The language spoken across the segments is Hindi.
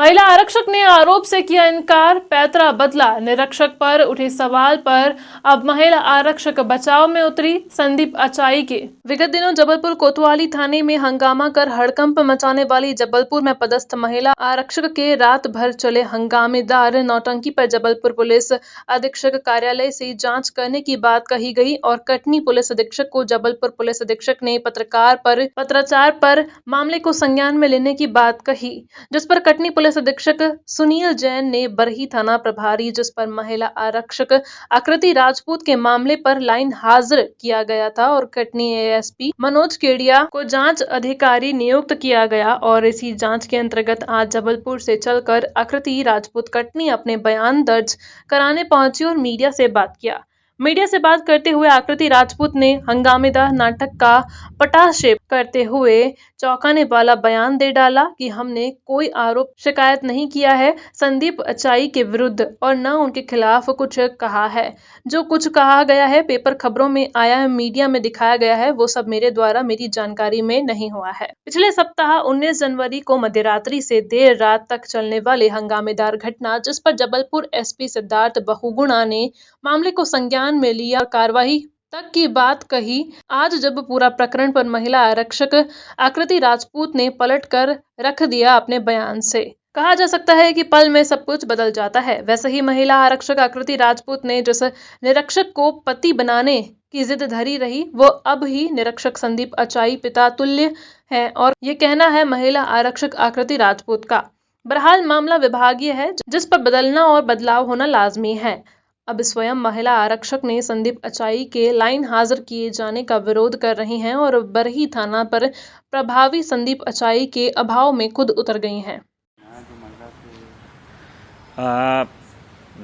महिला आरक्षक ने आरोप से किया इनकार, पैतरा बदला। निरीक्षक पर उठे सवाल पर अब महिला आरक्षक बचाव में उतरी। संदीप अचाई के विगत दिनों जबलपुर कोतवाली थाने में हंगामा कर हड़कंप मचाने वाली जबलपुर में पदस्थ महिला आरक्षक के रात भर चले हंगामेदार नौटंकी पर जबलपुर पुलिस अधीक्षक कार्यालय से जांच करने की बात कही गई और कटनी पुलिस अधीक्षक को जबलपुर पुलिस अधीक्षक ने पत्राचार पर मामले को संज्ञान में लेने की बात कही, जिस पर कटनी पुलिस अधीक्षक सुनील जैन ने बरही थाना प्रभारी, जिस पर महिला आरक्षक आकृति राजपूत के मामले पर लाइन हाजिर किया गया था और कटनी एएसपी मनोज केडिया को जांच अधिकारी नियुक्त किया गया और इसी जांच के अंतर्गत आज जबलपुर से चलकर आकृति राजपूत कटनी अपने बयान दर्ज कराने पहुंची और मीडिया से बात किया। मीडिया से बात करते हुए आकृति राजपूत ने हंगामेदार नाटक का पटाक्षेप करते हुए चौंकाने वाला बयान दे डाला कि हमने कोई आरोप शिकायत नहीं किया है संदीप अचाई के विरुद्ध और न उनके खिलाफ कुछ कहा है। जो कुछ कहा गया है, पेपर खबरों में आया है, मीडिया में दिखाया गया है, वो सब मेरे द्वारा मेरी जानकारी में नहीं हुआ है। पिछले सप्ताह 19 जनवरी को मध्यरात्रि से देर रात तक चलने वाले हंगामेदार घटना, जिस पर जबलपुर एसपी सिद्धार्थ बहुगुणा ने मामले को संज्ञान में लिया और कार्रवाई तक की बात कही। आज जब पूरा प्रकरण पर महिला आरक्षक आकृति राजपूत ने पलट कर रख दिया अपने बयान से, कहा जा सकता है कि पल में सब कुछ बदल जाता है। वैसे ही महिला आरक्षक आकृति राजपूत ने जिस निरीक्षक को पति बनाने की जिद धरी रही, वो अब ही निरीक्षक संदीप अचाई पिता तुल्य है और ये कहना है महिला आरक्षक आकृति राजपूत का। बहरहाल मामला विभागीय है, जिस पर बदलना और बदलाव होना लाजमी है। अब स्वयं महिला आरक्षक ने संदीप अचाई के लाइन हाजिर किए जाने का विरोध कर रही हैं और बरही थाना पर प्रभावी संदीप अचाई के अभाव में खुद उतर गई हैं।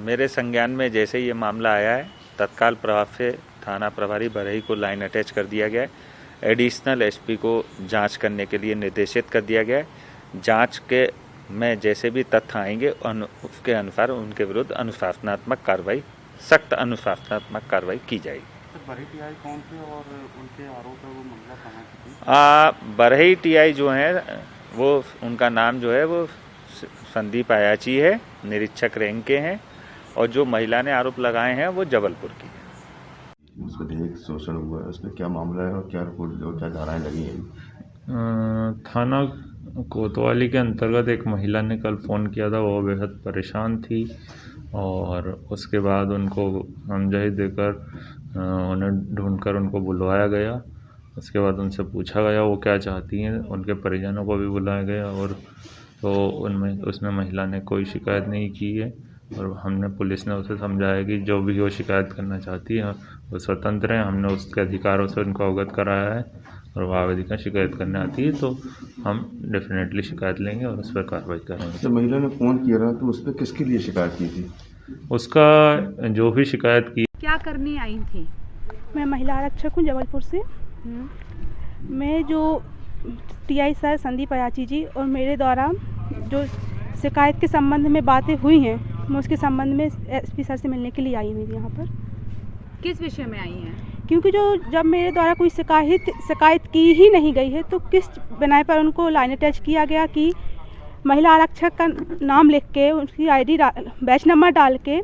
मेरे संज्ञान में जैसे ये मामला आया है, तत्काल प्रभाव से थाना प्रभारी बरही को लाइन अटैच कर दिया गया है। एडिशनल एसपी को जांच करने के लिए निर्देशित कर दिया गया है। जांच के में जैसे भी तथ्य आएंगे उसके अनुसार उनके विरुद्ध अनुशासनात्मक कार्रवाई, सख्त अनुशासनात्मक कार्रवाई की जाएगी। बरही टीआई कौन थे और उनके आरोप है वो महिला कहाँ की थी? बरही टीआई जो है वो उनका नाम जो है वो संदीप अयाची है, निरीक्षक रैंक के हैं और जो महिला ने आरोप लगाए हैं वो जबलपुर की है। उस पर एक शोषण हुआ है, उसमें क्या मामला है और क्या रिपोर्ट और क्या धाराएं लगी हैं? थाना कोतवाली के अंतर्गत एक महिला ने कल फ़ोन किया था, वो बेहद परेशान थी और उसके बाद उनको समझाई देकर उन्हें ढूंढकर उनको बुलवाया गया। उसके बाद उनसे पूछा गया वो क्या चाहती हैं, उनके परिजनों को भी बुलाया गया और तो उसमें महिला ने कोई शिकायत नहीं की है और हमने पुलिस ने उसे समझाया कि जो भी वो शिकायत करना चाहती है वो स्वतंत्र है। हमने उसके अधिकारों से उनको अवगत कराया है और वह आवेदिका शिकायत करने आती है तो हम डेफिनेटली शिकायत लेंगे और उस पर कार्रवाई करेंगे। तो महिला ने फ़ोन किया रहा तो उस पर किसके लिए शिकायत की थी? उसका जो भी शिकायत की। क्या करने आई थी? मैं महिला आरक्षक हूँ जबलपुर से। मैं जो टीआई सर संदीप अयाची जी और मेरे द्वारा जो शिकायत के संबंध में बातें हुई हैं, मैं उसके संबंध में एसपी सर से मिलने के लिए आई हूँ यहाँ पर। किस विषय में आई हैं? क्योंकि जब मेरे द्वारा कोई शिकायत की ही नहीं गई है तो किस बिना पर उनको लाइन अटैच किया गया कि महिला आरक्षक का नाम लिख के उसकी आईडी बैच नंबर डाल के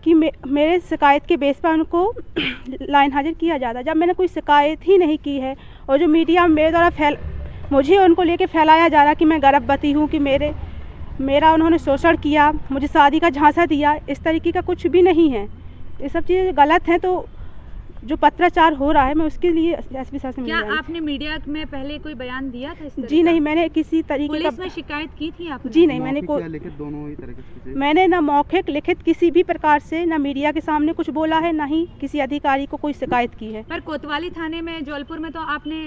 कि मेरे शिकायत के बेस पर उनको लाइन हाजिर किया जाता, जब मैंने कोई शिकायत ही नहीं की है। और जो मीडिया में मेरे द्वारा मुझे उनको लेके फैलाया जा रहा कि मैं गर्भवती हूँ, कि मेरा उन्होंने शोषण किया, मुझे शादी का झांसा दिया, इस तरीके का कुछ भी नहीं है। ये सब चीज़ें गलत हैं। तो जो पत्राचार हो रहा है मैं उसके लिए एसपी सर से मिल रही हूं। क्या आपने मीडिया में पहले कोई बयान दिया था इस तरह? जी नहीं, मैंने किसी तरीके पुलिस में शिकायत की थी आपने? जी नहीं, मैंने मैंने ना मौखिक लिखित किसी भी प्रकार से ना मीडिया के सामने कुछ बोला है, ना ही किसी अधिकारी को कोई शिकायत की है। पर कोतवाली थाने में जबलपुर में तो आपने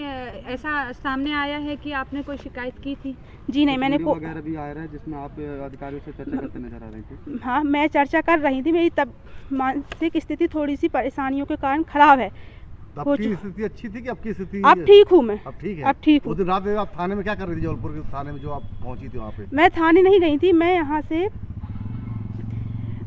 ऐसा सामने आया है कि आपने कोई शिकायत की थी? जी नहीं, मैंने वगैरह भी आ रहा है जिसमें आप अधिकारियों से चर्चा करते नजर आ रही थी। हाँ, मैं चर्चा कर रही थी। मेरी तब मानसिक स्थिति थोड़ी सी परेशानियों के कारण खराब है। आपकी स्थिति अच्छी थी कि आपकी स्थिति? अब ठीक हूँ मैं। अब ठीक है? अब ठीक हूँ। उस दिन रात आप थाने में क्या कर रही थी? जबलपुर के थाने में जो आप पहुंची थी वहाँ पे? मैं थाने नहीं गई थी, मैं यहाँ से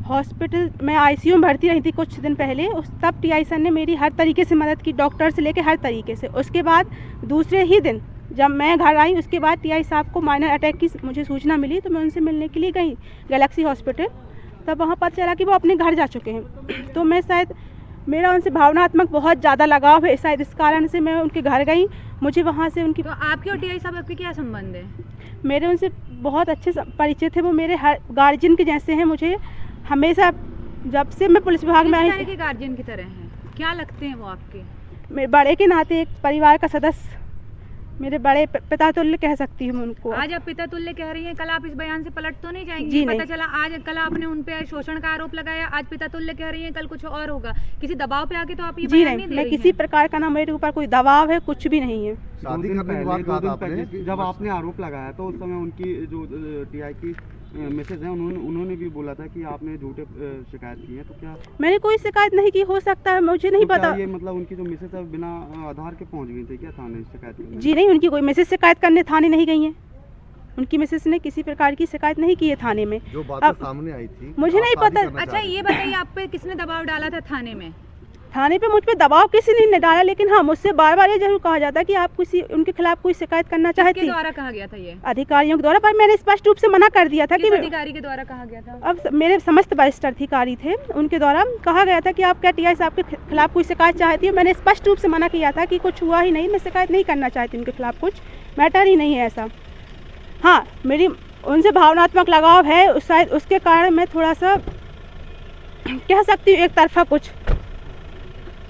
हॉस्पिटल में आईसीयू में भर्ती रही थी कुछ दिन पहले। तब टीआई सर ने मेरी हर तरीके से मदद की, डॉक्टर से लेके हर तरीके से। उसके बाद दूसरे ही दिन जब मैं घर आई उसके बाद टीआई साहब को माइनर अटैक की मुझे सूचना मिली तो मैं उनसे मिलने के लिए गई गैलेक्सी हॉस्पिटल। तब वहाँ पता चला कि वो अपने घर जा चुके हैं। तो मैं शायद मेरा उनसे भावनात्मक बहुत ज़्यादा लगाव है, शायद इस कारण से मैं उनके घर गई। मुझे वहाँ से उनकी तो आपके और टीआई साहब आपके क्या संबंध है? मेरे उनसे बहुत अच्छे परिचय थे, वो मेरे हर गार्जियन के जैसे हैं। मुझे हमेशा जब से मैं पुलिस विभाग में आई, किस तरह के गार्जियन की तरह हैं? क्या लगते हैं वो आपके? मेरे बड़े के नाते एक परिवार का सदस्य, मेरे बड़े पिता तुल्य कह सकती हूँ उनको। आज आप पिता तुल्य कह रही हैं, कल आप इस बयान से पलट तो नहीं जाएंगी? जी पता नहीं। चला आज कल आपने उन पे शोषण का आरोप लगाया, आज पिता तुल्य कह रही हैं, कल कुछ और होगा। किसी दबाव पे आके तो आप ये जी बयान नहीं, दे मैं रही किसी हैं। प्रकार का ना मेरे ऊपर कोई दबाव है, कुछ भी नहीं है। शादी करने के बाद कहा था आपने जब आपने आरोप लगाया तो उस समय उनकी जो टीआई की मिसेज है उन्होंने भी बोला था कि आपने झूठे शिकायत की है, तो क्या मैंने कोई शिकायत नहीं की, हो सकता है, मुझे नहीं तो क्या पता। ये मतलब उनकी जो मिसेज है बिना आधार के पहुंच गई थी क्या थाने शिकायत करने? जी नहीं, उनकी कोई मैसेज शिकायत करने थाने नहीं गई हैं। उनकी मिसेस ने किसी प्रकार की शिकायत नहीं की है थाने में। जो बातें अब सामने आई थी मुझे नहीं पता। अच्छा ये बताइए, आप पे किसने दबाव डाला था थाने में? थाने पे मुझ पे दबाव किसी ने नहीं डाला, लेकिन हाँ मुझसे बार बार ये जरूर कहा जाता कि आप किसी उनके खिलाफ कोई शिकायत करना किसके चाहती द्वारा कहा गया था ये? अधिकारियों के द्वारा, पर मैंने स्पष्ट रूप से मना कर दिया था किस कि अधिकारी के द्वारा कहा गया था? अब मेरे समस्त वरिष्ठ अधिकारी थे, उनके द्वारा कहा गया था कि आप क्या टीआई साहब के खिलाफ कोई शिकायत चाहती है। मैंने स्पष्ट रूप से मना किया था कि कुछ हुआ ही नहीं, मैं शिकायत नहीं करना चाहती उनके खिलाफ, कुछ मैटर ही नहीं है ऐसा। हाँ, मेरी उनसे भावनात्मक लगाव है, शायद उसके कारण मैं थोड़ा सा कह सकती हूँ एक तरफा कुछ।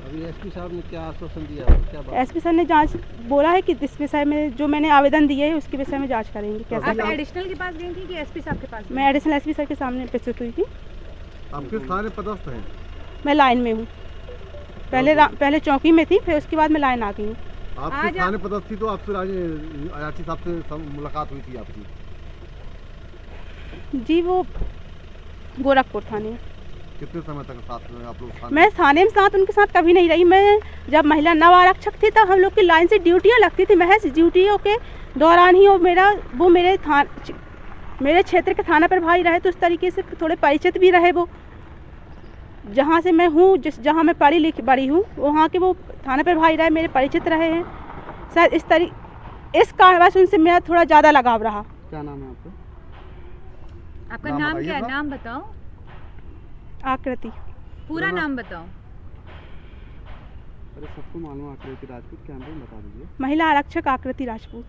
अभी एसपी साहब ने क्या आश्वासन दिया, क्या बात? एसपी सर ने जांच बोला है कि इस विषय में जो मैंने आवेदन दिए है उसके विषय में जांच करेंगे। कैसे आप एडिशनल के पास गई थी कि एसपी साहब के पास? मैं एडिशनल एसपी सर के सामने प्रस्तुत हुई थी। आप किस थाने पदस्थ हैं? मैं लाइन में हूँ, पहले चौकी में थी, फिर उसके बाद मैं लाइन आ गई हूँ। आप किस थाने पदस्थ थी तो आपसे आयाची साहब से मुलाकात हुई थी आपकी? जी वो गोरखपुर थाने। कितने समय तक साथ में आप लोग? मैं थाने में साथ उनके साथ कभी नहीं रही। मैं जब महिला नव आरक्षक थी तब हम लोग की लाइन से ड्यूटियाँ लगती थी, महज ड्यूटियों के दौरान ही वो मेरे क्षेत्र के थाना प्रभारी रहे, तो उस तरीके से थोड़े परिचित भी रहे। वो जहाँ से मैं हूँ, जहाँ मैं पढ़ी लिखी बड़ी हूँ, वहाँ के वो थाना प्रभारी रहे, मेरे परिचित रहे हैं। शायद इस कारणवश उनसे मेरा थोड़ा ज़्यादा लगाव रहा। क्या नाम है आपका? आपका नाम क्या है? नाम बताओ। आकृति। पूरा नाम बताओ। अरे सबको मालूम आकृति राजपूत, क्या नाम बता दीजिए। महिला आरक्षक आकृति राजपूत।